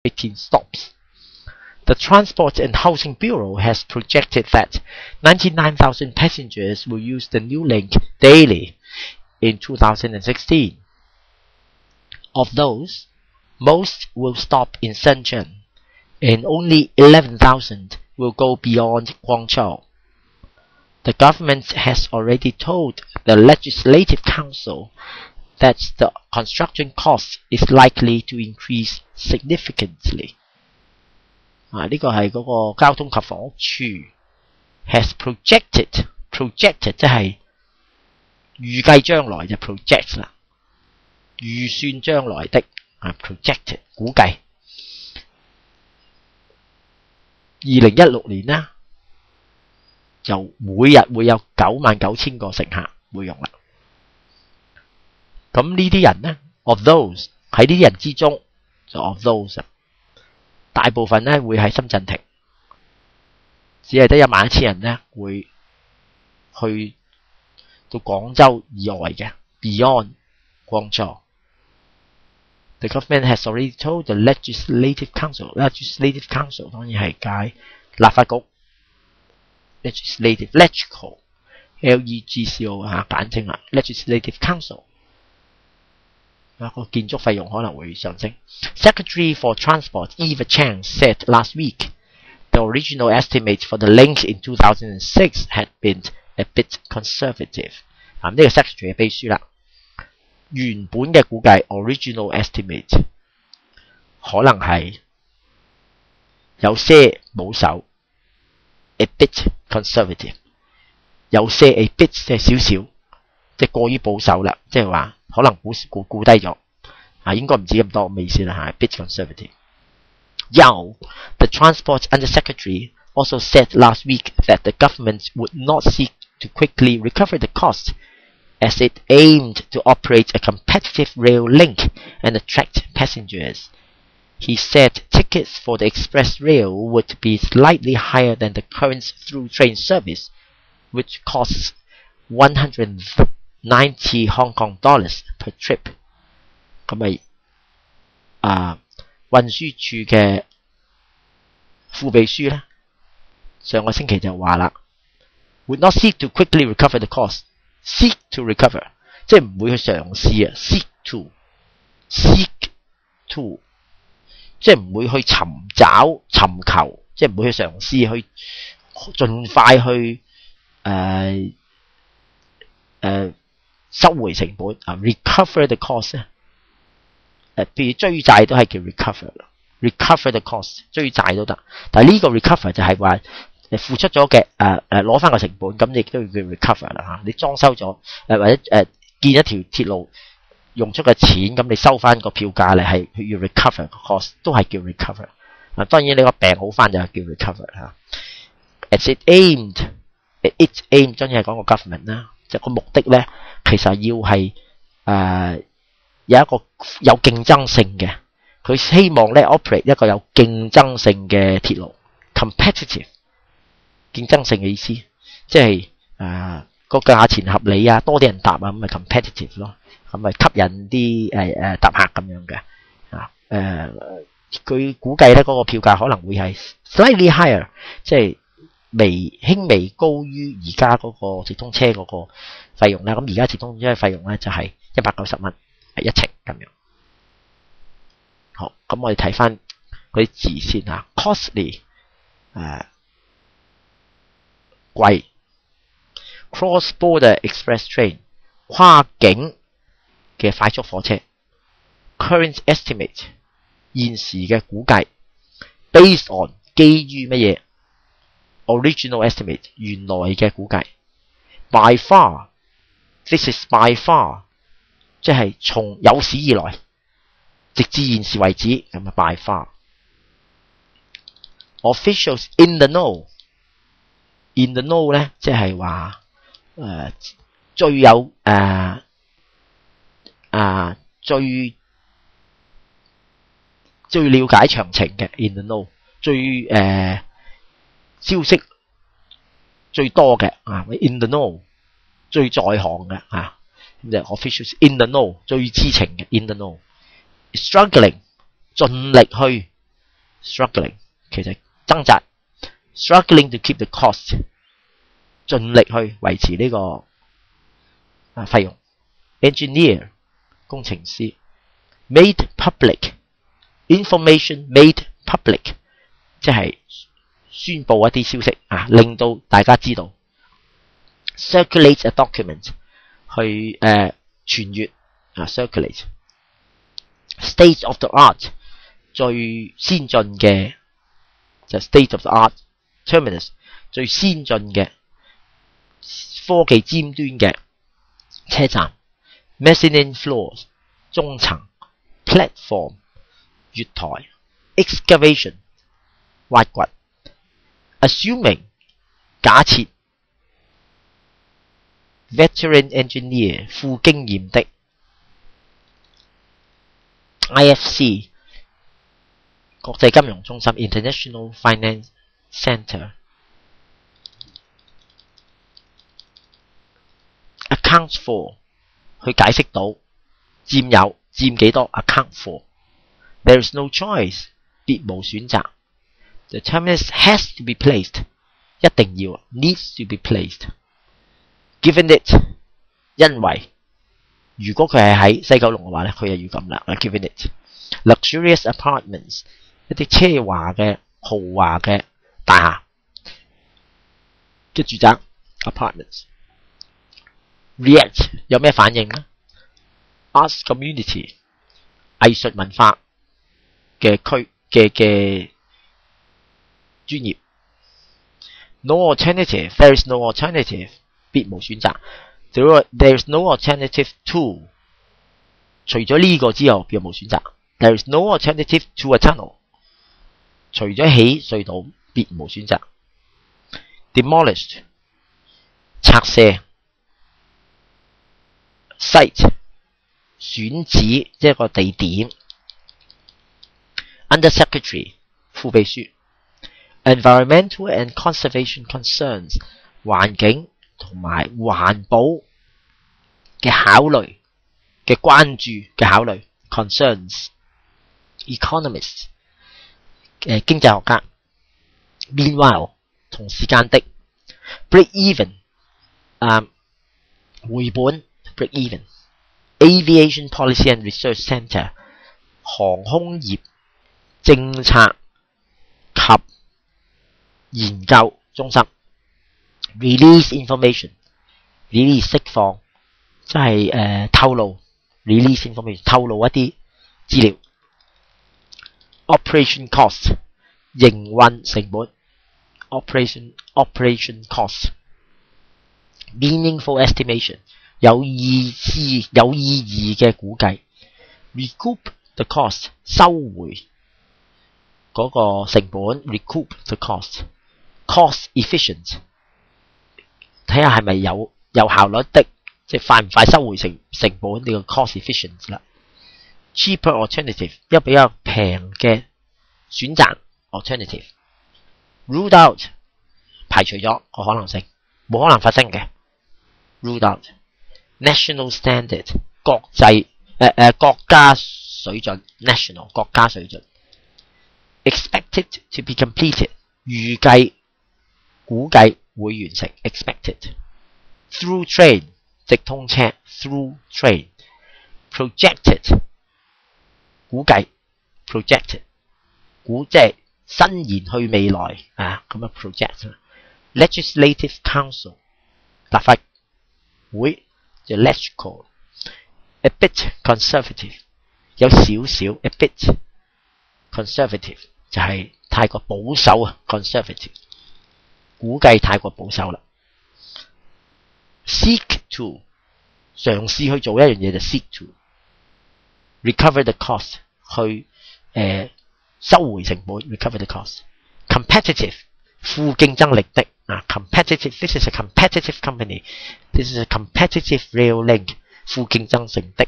18 stops. The Transport and Housing Bureau has projected that 99,000 passengers will use the new link daily in 2016. Of those, most will stop in Shenzhen, and only 11,000 will go beyond Guangzhou. The government has already told the Legislative Council that the construction cost is likely to increase significantly. 呢個係嗰個交通及房屋處 has projected 即係預計將來就 project 啦，預算將來的projected 估計。2016年呢，就每日會有99,000個乘客會用啦。咁呢啲人呢 ，of those 喺呢啲人之中，就 of those 大部分呢會喺深圳停，只係得11,000人呢會去到廣州以外嘅 beyond 廣州。The government has already told the Legislative Council。Legislative Council 當然係解立法局 ，Legislative L-E-G-C-O 簡稱啦 ，Legislative Council。個建築費用可能會上升。Secretary for Transport Eva Chang said last week the original estimate for the link in 2006 had been a bit conservative。呢個 Secretary 嘅秘書啦，原本嘅估計 original estimate 可能係有些保守 ，a bit conservative， 有些 a bit 即係少少，即係過於保守啦，即係話。可能估低咗，應該唔止咁多，咩意思啦？係 bit conservative。Yao, the Transport Undersecretary, also said last week that the government would not seek to quickly recover the cost, as it aimed to operate a competitive rail link and attract passengers. He said tickets for the express rail would be slightly higher than the current through train service, which costs 190 Hong Kong dollars per trip。 咁咪運輸署嘅副秘書咧，上個星期就話啦 ，would not seek to quickly recover the cost， seek to recover， 即係唔會去嘗試啊 ，seek to， 即係唔會去尋求，即係唔會去嘗試去盡快去收回成本recover the cost 咧，譬如追債都係叫 recover the cost， 追債都得，但係呢個 recover 就係話付出咗嘅攞翻個成本，咁亦都要叫 recover 啦。你裝修咗或者建一條鐵路用出嘅錢，咁你收翻個票價你係要 recover the cost， 都係叫 recover。當然你個病好翻就係叫 recover 嚇。As it aimed 當然係講個 government 啦。就個目的咧，其實要係有一個有競爭性嘅，佢希望咧 operate 一個有競爭性嘅鐵路 ，competitive 競爭性嘅意思，即係個價錢合理啊，多啲人搭啊，咁咪 competitive 咯，咁咪吸引啲搭客咁樣嘅佢估計咧嗰個票價可能會係 slightly higher， 即係。輕微高於而家嗰個直通車嗰個費用啦，咁而家直通車嘅費用咧就係190蚊一程咁樣。好，咁我哋睇翻嗰啲字先嚇 ，costly 貴 ，cross border express train 跨境嘅快速火車 ，current estimate 現時嘅估計 ，based on 基於乜嘢？ original estimate 原來嘅估計 by far this is by far 即係從有史以來直至現時為止咁啊 by far officials in the know 咧即係話最有最了解詳情嘅 in the know 最消息最多嘅in the know 最在行嘅咁就 officials in the know 最知情嘅 in the know struggling 盡力去 struggling 其實掙扎 struggling to keep the cost 盡力去維持呢個費用 engineer 工程師 made public information made public 即係宣佈一啲消息令到大家知道 circulate a document 去傳閱circulate state of the art 最先進嘅就 state of the art terminus 最先進嘅科技尖端嘅車站 mezzanine floors 中層 platform 月台 excavation 挖掘 assuming 假設 veteran engineer 富經驗的 IFC 國際金融中心 International Finance Center accounts for 去解釋到佔幾多 account for there is no choice 別無選擇 the terminus has to be placed 一定要 needs to be placed given it 因為如果佢係喺西九龍嘅話咧，佢又要咁啦 given it luxurious apartments 一啲奢華嘅豪華嘅大廈嘅住宅 apartments react 有咩反應呢 arts community 藝術文化嘅專業 no alternative there is no alternative 別無選擇 there is no alternative to 除咗呢個之後別無選擇 there is no alternative to a tunnel 除咗起隧道別無選擇 demolished 拆卸 site 選址一個地點 under secretary 副秘書 environmental and conservation concerns 環境同埋環保嘅考慮嘅關注嘅考慮 concerns economists 經濟學家 meanwhile 同時間的 break even 回本 break even aviation policy and research center 航空業政策及研究中心 release information release 釋放即係透露 release information 透露一啲資料 operation cost 營運成本 operation cost meaningful estimation 有意義嘅估計 recoup the cost 收回嗰個成本 recoup the cost cost efficient 睇下係咪有效率的即係快唔快收回成本呢個 cost efficient 啦 cheaper alternative 一個比較平嘅選擇 alternative ruled out 排除咗個可能性冇可能發生嘅 ruled out national standard 國家水準 national 國家水準 expected to be completed 估計會完成 expected through train 直通車 through train projected 估計 projected 即係伸延去未來咁啊 project legislative council 立法會就 legislative a bit conservative 有少少 a bit conservative 就係太過保守conservative 估計太過保守啦 seek to 嘗試去做一樣嘢就 seek to recover the cost 去收回成本 recover the cost competitive 富競爭力的competitive this is a competitive company this is a competitive rail link 富競爭性的